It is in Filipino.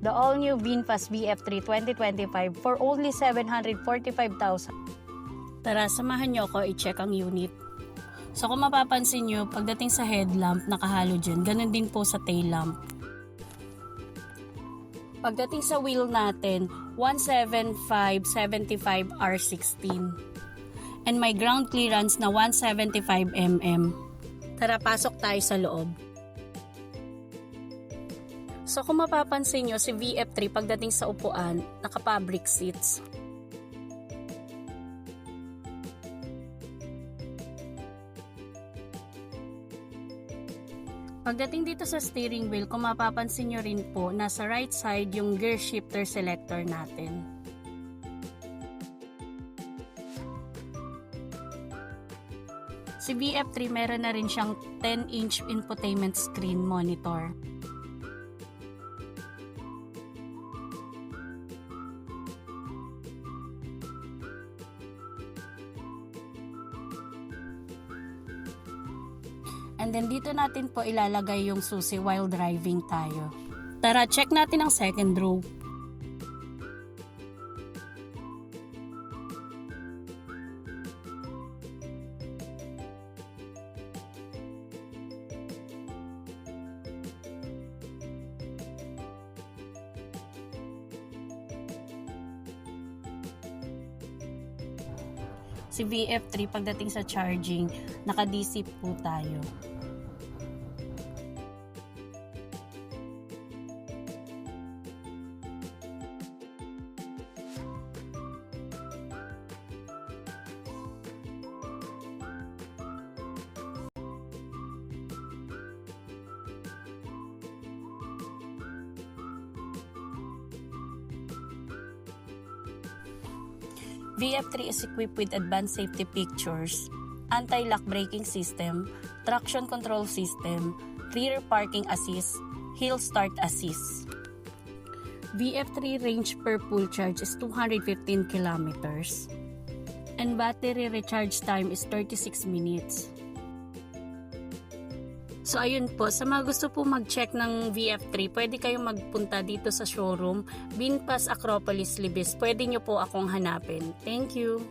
the all-new VinFast VF3 2025 for only 745,000. Tara, samahan nyo ako i-check ang unit. So kung mapapansin nyo, pagdating sa headlamp, naka-halogen. Ganun din po sa tail lamp. Pagdating sa wheel natin, 175/75 R16. And may ground clearance na 175 mm. Tara, pasok tayo sa loob. So kung mapapansin nyo, si VF3 pagdating sa upuan, naka-fabric seats. Pagdating dito sa steering wheel, kung mapapansin nyo rin po, nasa right side yung gear shifter selector natin. Si VF3 meron na rin siyang 10-inch infotainment screen monitor. And then dito natin po ilalagay yung susi while driving tayo. Tara, check natin ang second row. Si VF3 pagdating sa charging, naka-DC po tayo. VF3 is equipped with advanced safety features, anti-lock braking system, traction control system, rear parking assist, hill start assist. VF3 range per full charge is 215 kilometers and battery recharge time is 36 minutes. So ayun po, sa mga gusto po mag-check ng VF3, pwede kayong magpunta dito sa showroom, VinFast Acropolis Libis. Pwede nyo po akong hanapin. Thank you!